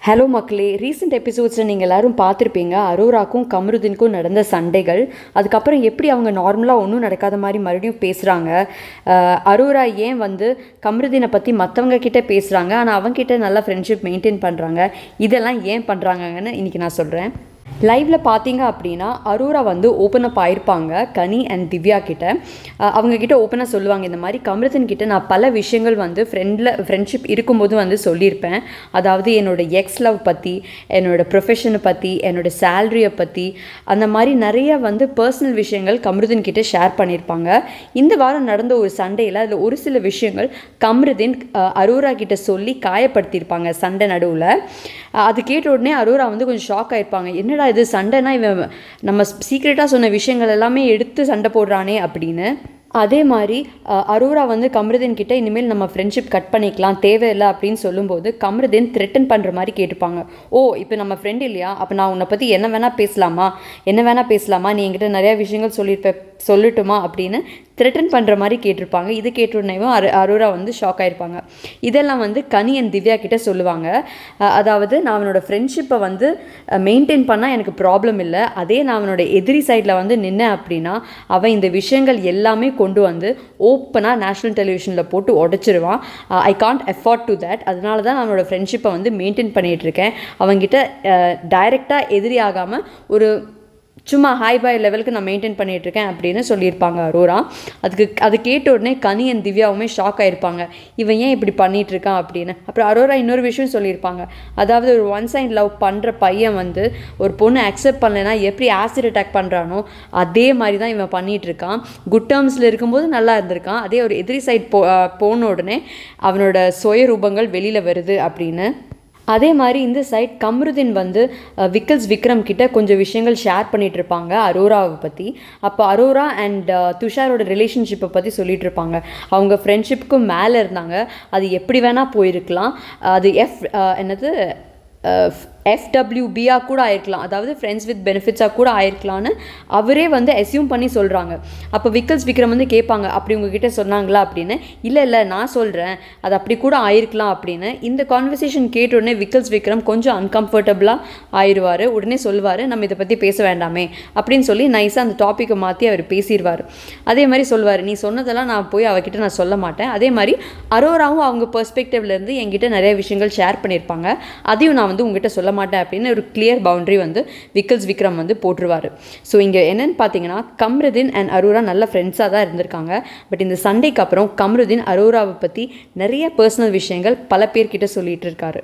Hello மக்களே, recent எபிசோட்ஸில் நீங்கள் எல்லோரும் பார்த்துருப்பீங்க. அரோராக்கும் கமருதீனுக்கும் நடந்த சண்டைகள். அதுக்கப்புறம் எப்படி அவங்க நார்மலாக ஒன்றும் நடக்காத மாதிரி மறுபடியும் பேசுகிறாங்க. அரோரா ஏன் கமருதீனை பற்றி மற்றவங்க கிட்டே பேசுகிறாங்க, ஆனால் அவங்ககிட்ட நல்லா ஃப்ரெண்ட்ஷிப் மெயின்டைன் பண்ணுறாங்க. இதெல்லாம் ஏன் பண்ணுறாங்கன்னு இன்றைக்கி நான் சொல்கிறேன். லைவில் பார்த்தீங்க அப்படின்னா Arora open up ஆயிருப்பாங்க Ghani and Divya கிட்ட. அவங்கக்கிட்ட ஓப்பனாக சொல்லுவாங்க, இந்த மாதிரி கமருதீன் கிட்ட நான் பல விஷயங்கள் ஃப்ரெண்ட்ஷிப் இருக்கும்போது சொல்லியிருப்பேன். அதாவது என்னோடய எக்ஸ் லவ் பற்றி, என்னோடய ப்ரொஃபஷனை பற்றி, என்னோடய சேலரியை பற்றி, அந்த மாதிரி நிறைய பர்சனல் விஷயங்கள் கமருதீன் கிட்ட ஷேர் பண்ணியிருப்பாங்க. இந்த வாரம் நடந்த ஒரு சண்டையில் அதில் ஒரு சில விஷயங்கள் கமருதீன் அரோரா கிட்ட சொல்லி காயப்படுத்தியிருப்பாங்க சண்டை நடுவில். அது கேட்ட உடனே அரோரா கொஞ்சம் ஷாக் ஆகிருப்பாங்க. என்னடா இது சண்டைனா, இவன் நம்ம சீக்ரெட்டாக சொன்ன விஷயங்கள் எல்லாமே எடுத்து சண்டை போடுறானே அப்படின்னு. அதே மாதிரி அரோரா கமருதீன் கிட்ட இனிமேல் நம்ம ஃப்ரெண்ட்ஷிப் கட் பண்ணிக்கலாம், தேவையில்லை அப்படின்னு சொல்லும்போது கமருதீன் த்ரெட்டன் பண்ணுற மாதிரி கேட்டுப்பாங்க. ஓ, இப்போ நம்ம ஃப்ரெண்ட் இல்லையா, அப்போ நான் உன்னை பற்றி என்ன வேணால் பேசலாமா, நீ என்கிட்ட நிறையா விஷயங்கள் சொல்லட்டுமா அப்படின்னு த்ரெட்டன் பண்ணுற மாதிரி கேட்டிருப்பாங்க. இது கேட்டுடனேவும் அரோரா ஷாக் ஆகிருப்பாங்க. இதெல்லாம் கனி அண்ட் திவ்யா கிட்ட சொல்லுவாங்க. அதாவது நான் அவனோட ஃப்ரெண்ட்ஷிப்பை மெயின்டைன் பண்ணால் எனக்கு ப்ராப்ளம் இல்லை, அதே நான் அவனோட எதிரி சைடில் நின்னேன் அப்படின்னா அவன் இந்த விஷயங்கள் எல்லாமே கொண்டு ஓப்பனாக நேஷ்னல் டெலிவிஷனில் போட்டு உடச்சிருவான். I can't afford to that. அதனால தான் அவனோட ஃப்ரெண்ட்ஷிப்பை மெயின்டைன் பண்ணிகிட்ருக்கேன். அவங்ககிட்ட டைரெக்டாக எதிரி ஆகாமல் ஒரு சும்மா ஹாய் பாய் லெவலுக்கு நான் மெயின்டைன் பண்ணிகிட்ருக்கேன் அப்படின்னு சொல்லியிருப்பாங்க அரோரா. அது கேட்ட உடனே கனி அண்ட் திவ்யாவுமே ஷாக் ஆகிருப்பாங்க, இவன் ஏன் இப்படி பண்ணிகிட்ருக்கான் அப்படின்னு. அப்புறம் அரோரா இன்னொரு விஷயம் சொல்லியிருப்பாங்க. அதாவது ஒரு ஒன் சைட் லவ் பண்ணுற பையன் ஒரு பொண்ணு அக்செப்ட் பண்ணலைன்னா எப்படி ஆசிட் அட்டாக் பண்ணுறானோ அதே மாதிரி தான் இவன் பண்ணிகிட்ருக்கான். குட் டேர்ம்ஸில் இருக்கும்போது நல்லா இருந்திருக்கான், அதே ஒரு எதிரி சைட் போன உடனே அவனோட சுய ரூபங்கள் வெளியில் வருது அப்படின்னு. அதே மாதிரி இந்த சைட் கமருதீன் விக்கல்ஸ் விக்ரம் கிட்ட கொஞ்சம் விஷயங்கள் ஷேர் பண்ணிகிட்டு இருப்பாங்க அரோராவை பற்றி. அப்போ அரோரா அண்ட் துஷாரோட ரிலேஷன்ஷிப்பை பற்றி சொல்லிகிட்டு இருப்பாங்க. அவங்க ஃப்ரெண்ட்ஷிப்புக்கும் மேலே இருந்தாங்க, அது எப்படி வேணால் போயிருக்கலாம், அது FWBயாக கூட ஆயிருக்கலாம், அதாவது ஃப்ரெண்ட்ஸ் வித் பெனிஃபிட்ஸாக கூட ஆயிருக்கலான்னு அவரே அஸ்யூம் பண்ணி சொல்கிறாங்க. அப்போ விக்கல்ஸ் விக்ரம் கேட்பாங்க, அப்படி உங்ககிட்ட சொன்னாங்களா அப்படின்னு. இல்லை நான் சொல்கிறேன், அது அப்படி கூட ஆயிருக்கலாம் அப்படின்னு. இந்த கான்வர்சேஷன் கேட்ட உடனே விக்கல்ஸ் விக்ரம் கொஞ்சம் அன்கம்ஃபர்டபுளாக ஆயிடுவார். உடனே சொல்லுவார், நம்ம இதை பற்றி பேச வேண்டாமே அப்படின்னு சொல்லி நைஸாக அந்த டாப்பிக்கை மாற்றி அவர் பேசிடுவார். அதே மாதிரி சொல்லுவார், நீ சொன்னதெல்லாம் நான் போய் அவகிட்ட நான் சொல்ல மாட்டேன். அதே மாதிரி அரோராவும் அவங்க பெர்ஸ்பெக்டிவ்லேருந்து என்கிட்ட நிறைய விஷயங்கள் ஷேர் பண்ணியிருப்பாங்க, அதையும் நான் உங்ககிட்ட சொல்ல மாட்டேன் அப்படின்னு ஒரு clear boundary Vikkals Vikram போட்டுருவார். So இங்கே என்னென்னு பார்த்தீங்கன்னா கமருதீன் அண்ட் அரோரா நல்ல ஃப்ரெண்ட்ஸாக தான் இருந்திருக்காங்க. பட் இந்த சண்டைக்கு அப்புறம் கமருதீன் அரோராவை பற்றி நிறைய பர்சனல் விஷயங்கள் பல பேர்கிட்ட சொல்லிகிட்டு இருக்காரு.